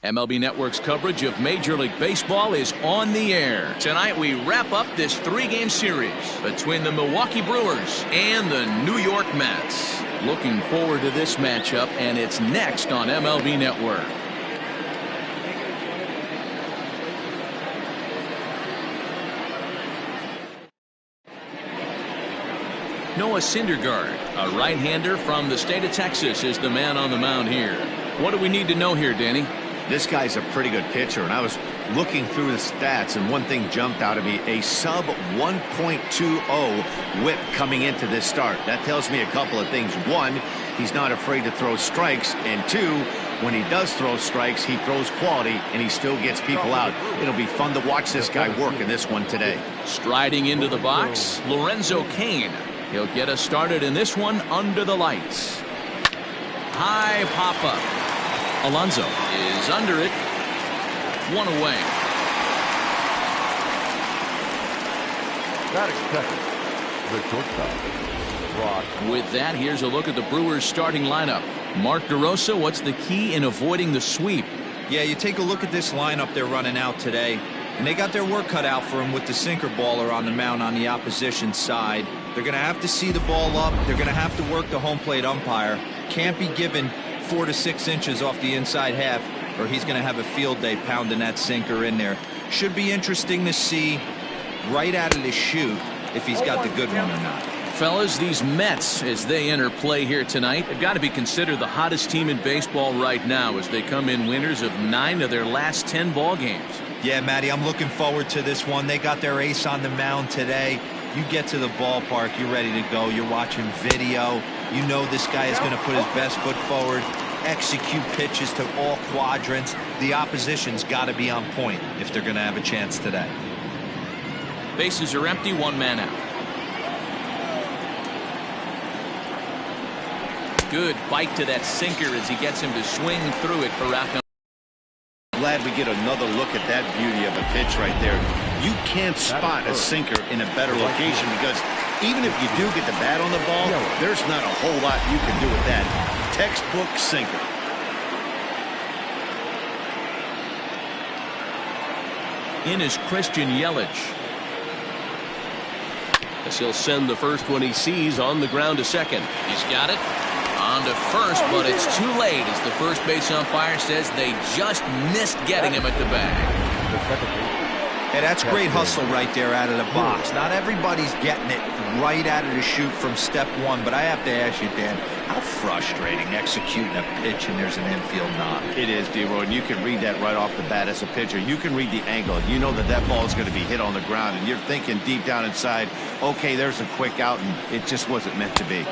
MLB Network's coverage of Major League Baseball is on the air. Tonight we wrap up this 3-game series between the Milwaukee Brewers and the New York Mets. Looking forward to this matchup, and it's next on MLB Network. Noah Syndergaard, a right-hander from the state of Texas, is the man on the mound here. What do we need to know here, Danny? This guy's a pretty good pitcher, and I was looking through the stats, and one thing jumped out at me: a sub 1.20 whip coming into this start. That tells me a couple of things. One, he's not afraid to throw strikes, and two, when he does throw strikes, he throws quality, and he still gets people out. It'll be fun to watch this guy work in this one today. Striding into the box, Lorenzo Cain. He'll get us started in this one under the lights. High pop-up. Alonso is under it. One away. Not expected. The shortstop. With that, here's a look at the Brewers starting lineup. Mark DeRosa, what's the key in avoiding the sweep? Yeah, you take a look at this lineup they're running out today, and they got their work cut out for them with the sinker baller on the mound on the opposition side. They're going to have to see the ball up. They're going to have to work the home plate umpire. Can't be given 4 to 6 inches off the inside half, or he's going to have a field day pounding that sinker in there. Should be interesting to see right out of the chute if he's got the good one or not. Fellas, these Mets, as they enter play here tonight, have got to be considered the hottest team in baseball right now as they come in winners of 9 of their last 10 ball games. Yeah, Matty, I'm looking forward to this one. They got their ace on the mound today. You get to the ballpark, you're ready to go. You're watching video. You know this guy is going to put his best foot forward, execute pitches to all quadrants. The opposition's got to be on point if they're going to have a chance today. Bases are empty, 1 man out. Good bite to that sinker as he gets him to swing through it. Peralta. Glad we get another look at that beauty of a pitch right there. You can't spot a sinker in a better location, because even if you do get the bat on the ball, there's not a whole lot you can do with that. Textbook sinker. In is Christian Yelich. As he'll send the first one he sees on the ground to second. He's got it. On to first, but it's too late as the first base umpire says they just missed getting him at the bag. Hey, that's great hustle right there out of the box. Not everybody's getting it right out of the chute from step one, but I have to ask you, Dan, how frustrating executing a pitch and there's an infield knock. It is, D-Roy, and you can read that right off the bat as a pitcher. You can read the angle. You know that that ball is going to be hit on the ground, and you're thinking deep down inside, okay, there's a quick out, and it just wasn't meant to be.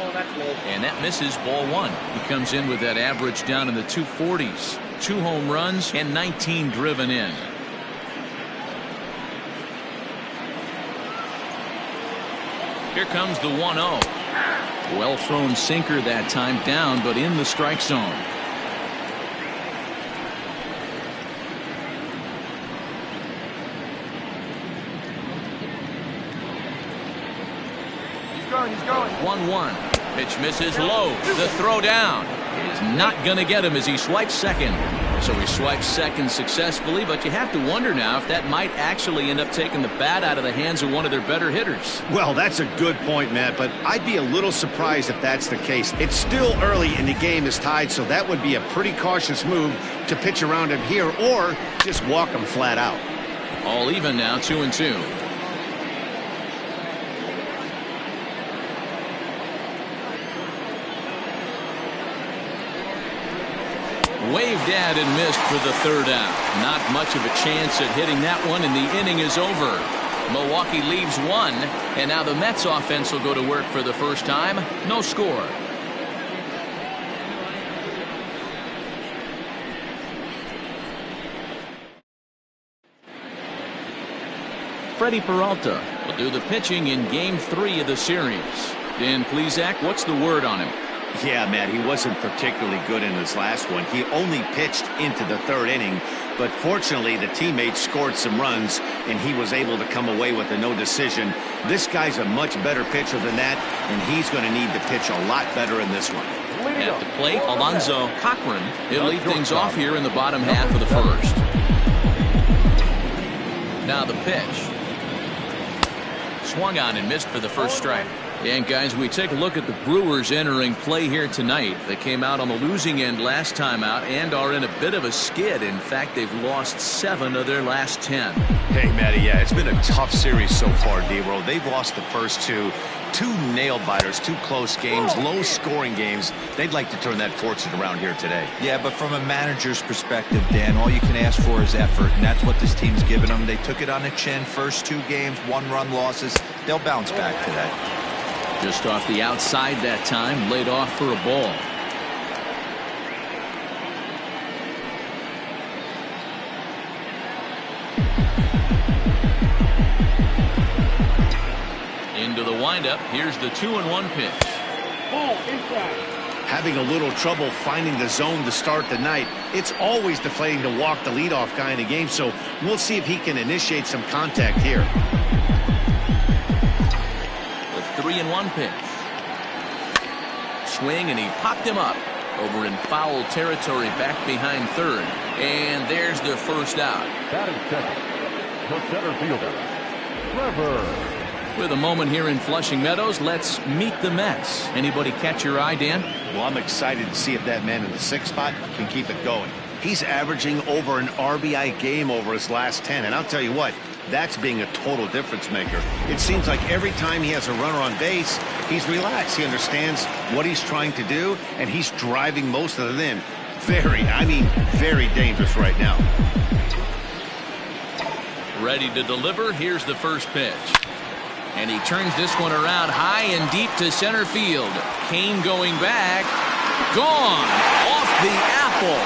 And that misses, ball 1. He comes in with that average down in the 240s. 2 home runs and 19 driven in. Here comes the 1-0. Well thrown sinker that time, down but in the strike zone. He's going. 1-1. Pitch misses low. The throw down is not going to get him as he swipes second. So he swipes second successfully, but you have to wonder now if that might actually end up taking the bat out of the hands of one of their better hitters. Well, that's a good point, Matt, but I'd be a little surprised if that's the case. It's still early and the game is tied, so that would be a pretty cautious move to pitch around him here or just walk him flat out. All even now, 2-2. Waved at and missed for the 3rd out. Not much of a chance at hitting that one, and the inning is over. Milwaukee leaves 1, and now the Mets offense will go to work for the first time. No score. Freddy Peralta will do the pitching in Game 3 of the series. Dan Plesac, what's the word on him? Yeah, Matt, he wasn't particularly good in his last one. He only pitched into the 3rd inning, but fortunately the teammates scored some runs, and he was able to come away with a no decision. This guy's a much better pitcher than that, and he's going to need to pitch a lot better in this one. At the plate, Alonzo Cochran. He'll lead things off here in the bottom half of the first. Now the pitch. Swung on and missed for the first strike. And guys, we take a look at the Brewers entering play here tonight. They came out on the losing end last time out and are in a bit of a skid. In fact, they've lost 7 of their last 10. Hey, Matty, yeah, it's been a tough series so far, D-Roll. They've lost the first two nail-biters, 2 close games, low-scoring games. They'd like to turn that fortune around here today. Yeah, but from a manager's perspective, Dan, all you can ask for is effort, and that's what this team's given them. They took it on the chin. First 2 games, 1-run losses. They'll bounce back today. Just off the outside that time, laid off for a ball. Into the windup. Here's the 2-1 pitch. Having a little trouble finding the zone to start the night. It's always deflating to walk the leadoff guy in a game, so we'll see if he can initiate some contact here. The 3-1 pitch. Swing, and he popped him up over in foul territory back behind third. And there's the first out. Batting second, the center fielder, Trevor. With a moment here in Flushing Meadows, let's meet the Mets. Anybody catch your eye, Dan? Well, I'm excited to see if that man in the 6th spot can keep it going. He's averaging over an RBI game over his last 10, and I'll tell you what, that's being a total difference maker. It seems like every time he has a runner on base, he's relaxed. He understands what he's trying to do, and he's driving most of it in. Very dangerous right now. Ready to deliver. Here's the first pitch. And he turns this one around high and deep to center field. Kane going back. Gone. Off the apple.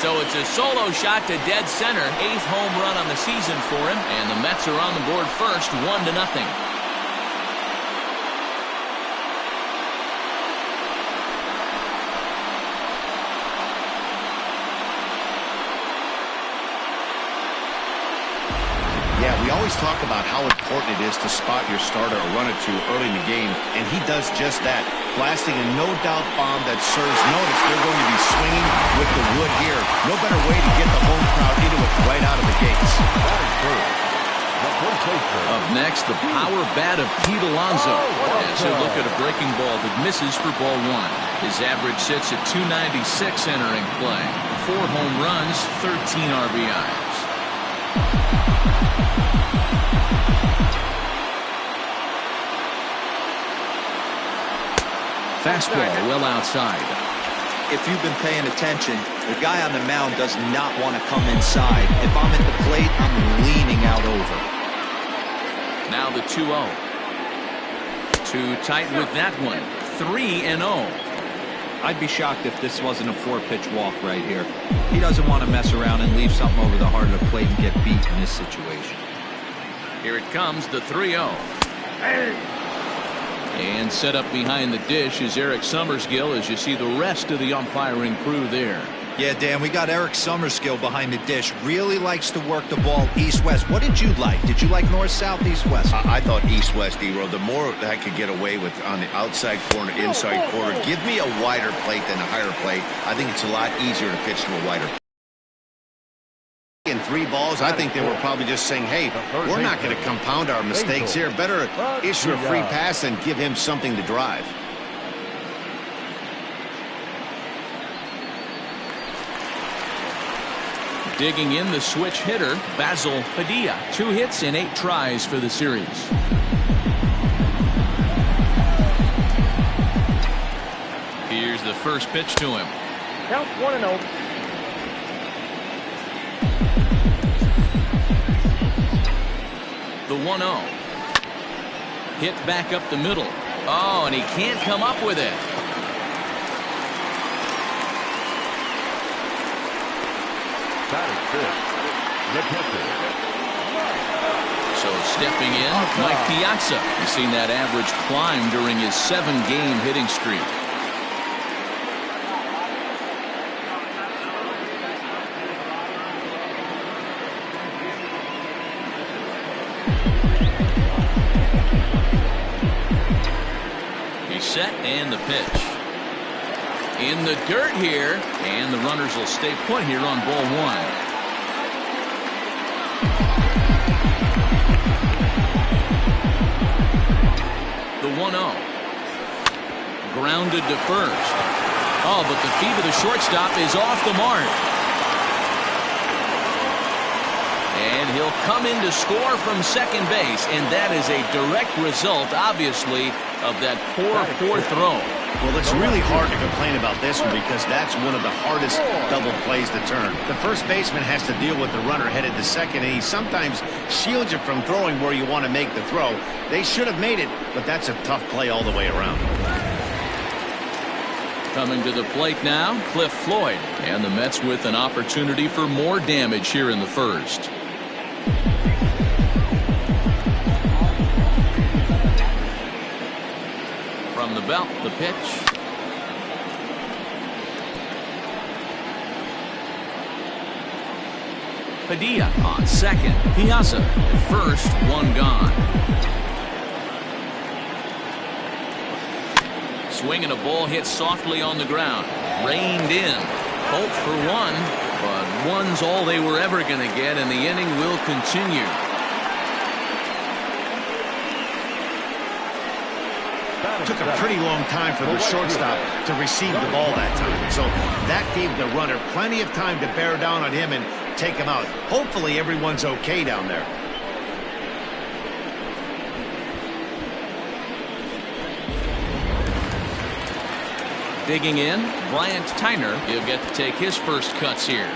So it's a solo shot to dead center. 8th home run on the season for him. And the Mets are on the board first, 1-0. Yeah, we always talk about how important it is to spot your starter or run it to early in the game, and he does just that, blasting a no-doubt bomb that serves notice. They're going to be swinging with the wood here. No better way to get the home crowd into it right out of the gates. Up next, the power bat of Pete Alonso. As he'll look at a breaking ball that misses for ball 1. His average sits at 296 entering play. 4 home runs, 13 RBIs. Fastball well outside. If you've been paying attention, the guy on the mound does not want to come inside. If I'm at the plate, I'm leaning out over. Now the 2-0. Too tight with that one. 3-0. I'd be shocked if this wasn't a 4-pitch walk right here. He doesn't want to mess around and leave something over the heart of the plate and get beat in this situation. Here it comes, the 3-0. And set up behind the dish is Eric Summersgill, as you see the rest of the umpiring crew there. Yeah, Dan, we got Eric Summersgill behind the dish. Really likes to work the ball east-west. What did you like? Did you like north-south, east-west? I thought east-west, D-Roll. The more I could get away with on the outside corner, inside corner, give me a wider plate than a higher plate. I think it's a lot easier to pitch to a wider plate. In 3 balls, I think they were probably just saying, hey, we're not going to compound our mistakes here. Better issue a free pass and give him something to drive. Digging in the switch hitter, Basil Padilla. 2 hits in 8 tries for the series. Here's the first pitch to him. Count 1-0. The 1-0. Hit back up the middle. Oh, and he can't come up with it. So stepping in, Mike Piazza. You've seen that average climb during his 7-game hitting streak. He's set and the pitch. In the dirt here, and the runners will stay put here on ball one. The 1-0. Grounded to first. Oh, but the feet of the shortstop is off the mark. And he'll come in to score from second base, and that is a direct result, obviously, of that poor throw. Well, it's really hard to complain about this one because that's one of the hardest double plays to turn. The first baseman has to deal with the runner headed to second, and he sometimes shields you from throwing where you want to make the throw. They should have made it, but that's a tough play all the way around. Coming to the plate now, Cliff Floyd. And the Mets with an opportunity for more damage here in the first. From the belt, the pitch. Padilla on second. Piazza at first, one gone. Swinging a ball hit softly on the ground. Reined in. Both for one, but one's all they were ever going to get, and the inning will continue. Took a pretty long time for the shortstop to receive the ball that time. So that gave the runner plenty of time to bear down on him and take him out. Hopefully everyone's okay down there. Digging in, Bryant Tyner. He'll get to take his first cuts here.